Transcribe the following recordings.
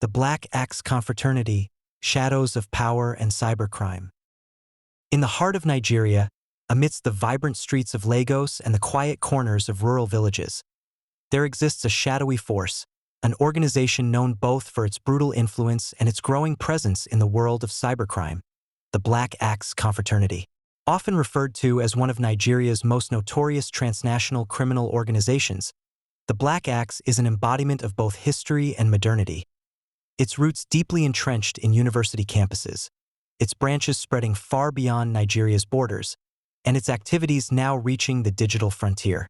The Black Axe Confraternity, Shadows of Power and Cybercrime. In the heart of Nigeria, amidst the vibrant streets of Lagos and the quiet corners of rural villages, there exists a shadowy force, an organization known both for its brutal influence and its growing presence in the world of cybercrime, the Black Axe Confraternity. Often referred to as one of Nigeria's most notorious transnational criminal organizations, the Black Axe is an embodiment of both history and modernity. Its roots deeply entrenched in university campuses, its branches spreading far beyond Nigeria's borders, and its activities now reaching the digital frontier.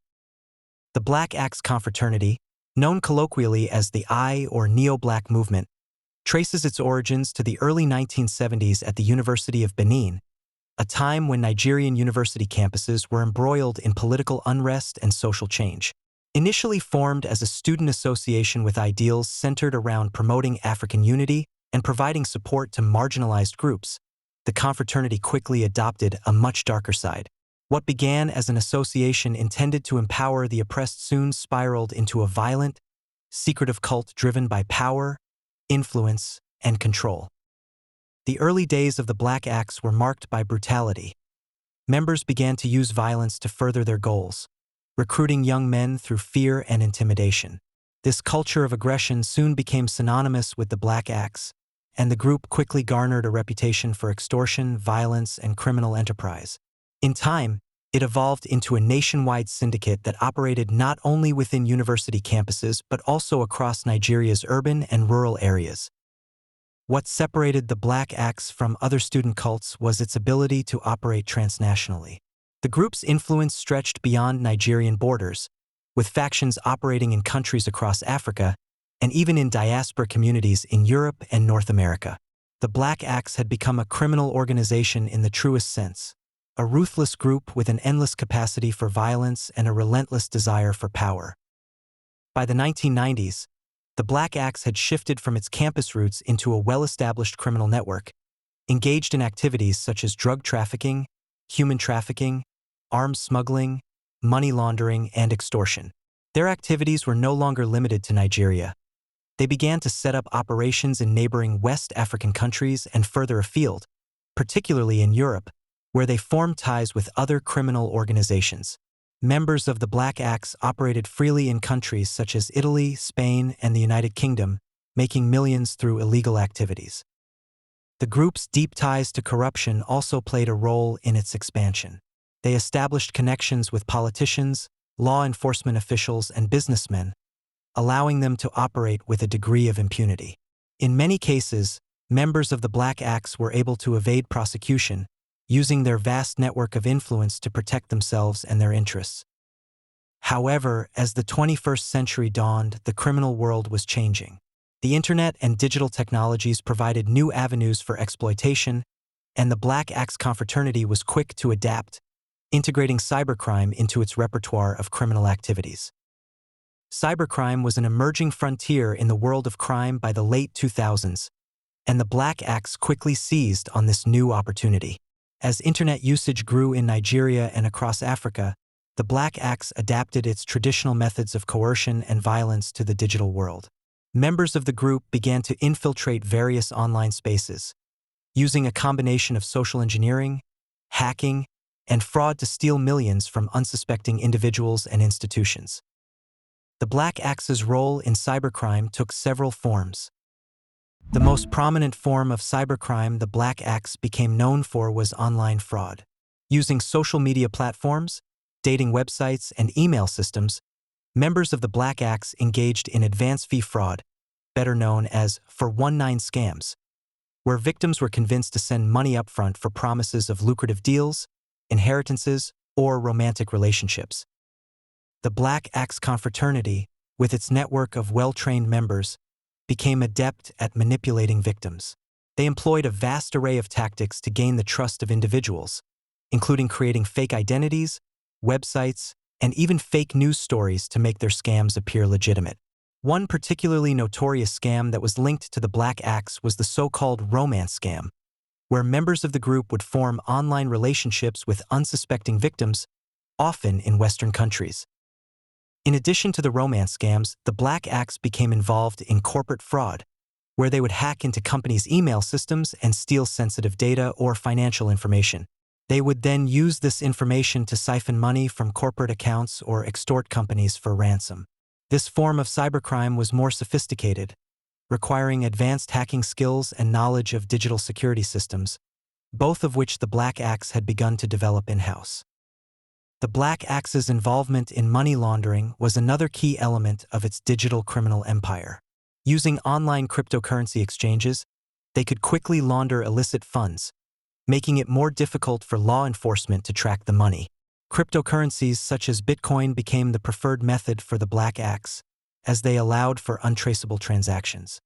The Black Axe Confraternity, known colloquially as the I or Neo-Black movement, traces its origins to the early 1970s at the University of Benin, a time when Nigerian university campuses were embroiled in political unrest and social change. Initially formed as a student association with ideals centered around promoting African unity and providing support to marginalized groups, the confraternity quickly adopted a much darker side. What began as an association intended to empower the oppressed soon spiraled into a violent, secretive cult driven by power, influence, and control. The early days of the Black Axe were marked by brutality. Members began to use violence to further their goals, recruiting young men through fear and intimidation. This culture of aggression soon became synonymous with the Black Axe, and the group quickly garnered a reputation for extortion, violence, and criminal enterprise. In time, it evolved into a nationwide syndicate that operated not only within university campuses but also across Nigeria's urban and rural areas. What separated the Black Axe from other student cults was its ability to operate transnationally. The group's influence stretched beyond Nigerian borders, with factions operating in countries across Africa and even in diaspora communities in Europe and North America. The Black Axe had become a criminal organization in the truest sense, a ruthless group with an endless capacity for violence and a relentless desire for power. By the 1990s, the Black Axe had shifted from its campus roots into a well-established criminal network, engaged in activities such as drug trafficking, human trafficking, arms smuggling, money laundering, and extortion. Their activities were no longer limited to Nigeria. They began to set up operations in neighboring West African countries and further afield, particularly in Europe, where they formed ties with other criminal organizations. Members of the Black Axe operated freely in countries such as Italy, Spain, and the United Kingdom, making millions through illegal activities. The group's deep ties to corruption also played a role in its expansion. They established connections with politicians, law enforcement officials, and businessmen, allowing them to operate with a degree of impunity. In many cases, members of the Black Axe were able to evade prosecution, using their vast network of influence to protect themselves and their interests. However, as the 21st century dawned, the criminal world was changing. The internet and digital technologies provided new avenues for exploitation, and the Black Axe Confraternity was quick to adapt, integrating cybercrime into its repertoire of criminal activities. Cybercrime was an emerging frontier in the world of crime by the late 2000s, and the Black Axe quickly seized on this new opportunity. As internet usage grew in Nigeria and across Africa, the Black Axe adapted its traditional methods of coercion and violence to the digital world. Members of the group began to infiltrate various online spaces, using a combination of social engineering, hacking, and fraud to steal millions from unsuspecting individuals and institutions. The Black Axe's role in cybercrime took several forms. The most prominent form of cybercrime the Black Axe became known for was online fraud. Using social media platforms, dating websites, and email systems, members of the Black Axe engaged in advance fee fraud, better known as 419 scams, where victims were convinced to send money upfront for promises of lucrative deals, inheritances, or romantic relationships. The Black Axe Confraternity, with its network of well-trained members, became adept at manipulating victims. They employed a vast array of tactics to gain the trust of individuals, including creating fake identities, websites, and even fake news stories to make their scams appear legitimate. One particularly notorious scam that was linked to the Black Axe was the so-called romance scam, where members of the group would form online relationships with unsuspecting victims, often in Western countries. In addition to the romance scams, the Black Axe became involved in corporate fraud, where they would hack into companies' email systems and steal sensitive data or financial information. They would then use this information to siphon money from corporate accounts or extort companies for ransom. This form of cybercrime was more sophisticated, requiring advanced hacking skills and knowledge of digital security systems, both of which the Black Axe had begun to develop in-house. The Black Axe's involvement in money laundering was another key element of its digital criminal empire. Using online cryptocurrency exchanges, they could quickly launder illicit funds, making it more difficult for law enforcement to track the money. Cryptocurrencies such as Bitcoin became the preferred method for the Black Axe, as they allowed for untraceable transactions.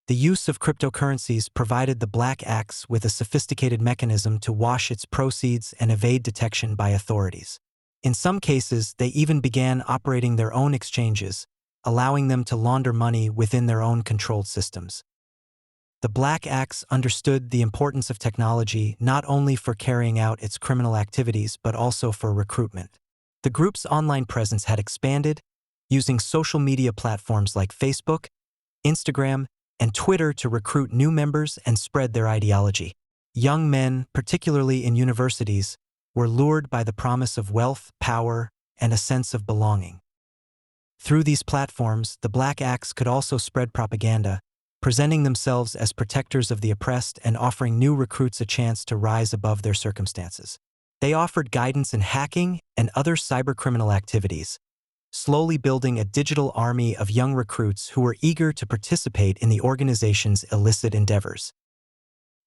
The use of cryptocurrencies provided the Black Axe with a sophisticated mechanism to wash its proceeds and evade detection by authorities. In some cases, they even began operating their own exchanges, allowing them to launder money within their own controlled systems. The Black Axe understood the importance of technology not only for carrying out its criminal activities but also for recruitment. The group's online presence had expanded, using social media platforms like Facebook, Instagram, and Twitter to recruit new members and spread their ideology. Young men, particularly in universities, were lured by the promise of wealth, power, and a sense of belonging. Through these platforms, the Black Axe could also spread propaganda, presenting themselves as protectors of the oppressed and offering new recruits a chance to rise above their circumstances. They offered guidance in hacking and other cybercriminal activities, slowly building a digital army of young recruits who were eager to participate in the organization's illicit endeavors.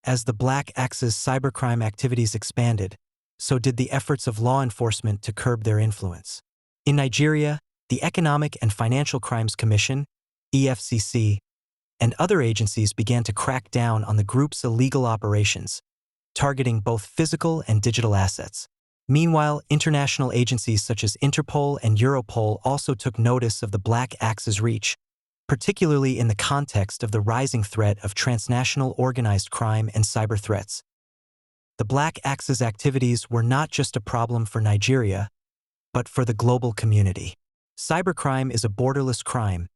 As the Black Axe's cybercrime activities expanded, so did the efforts of law enforcement to curb their influence. In Nigeria, the Economic and Financial Crimes Commission, EFCC, and other agencies began to crack down on the group's illegal operations, targeting both physical and digital assets. Meanwhile, international agencies such as Interpol and Europol also took notice of the Black Axe's reach, particularly in the context of the rising threat of transnational organized crime and cyber threats. The Black Axe's activities were not just a problem for Nigeria, but for the global community. Cybercrime is a borderless crime,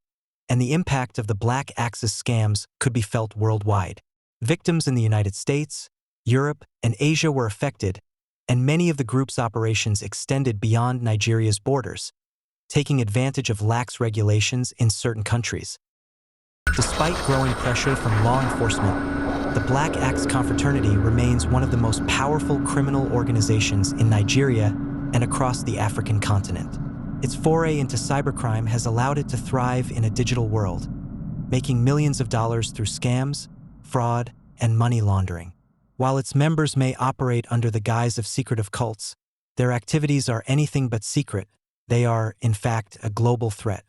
and the impact of the Black Axe's scams could be felt worldwide. Victims in the United States, Europe, and Asia were affected, and many of the group's operations extended beyond Nigeria's borders, taking advantage of lax regulations in certain countries. Despite growing pressure from law enforcement, the Black Axe Confraternity remains one of the most powerful criminal organizations in Nigeria and across the African continent. Its foray into cybercrime has allowed it to thrive in a digital world, making millions of dollars through scams, fraud, and money laundering. While its members may operate under the guise of secretive cults, their activities are anything but secret. They are, in fact, a global threat.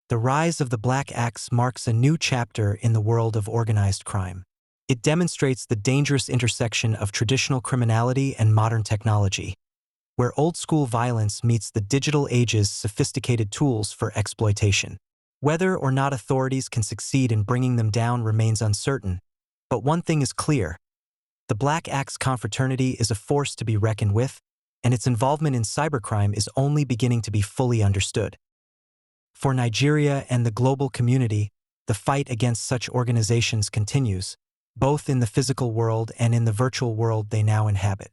The rise of the Black Axe marks a new chapter in the world of organized crime. It demonstrates the dangerous intersection of traditional criminality and modern technology, where old-school violence meets the digital age's sophisticated tools for exploitation. Whether or not authorities can succeed in bringing them down remains uncertain, but one thing is clear: the Black Axe Confraternity is a force to be reckoned with, and its involvement in cybercrime is only beginning to be fully understood. For Nigeria and the global community, the fight against such organizations continues, both in the physical world and in the virtual world they now inhabit.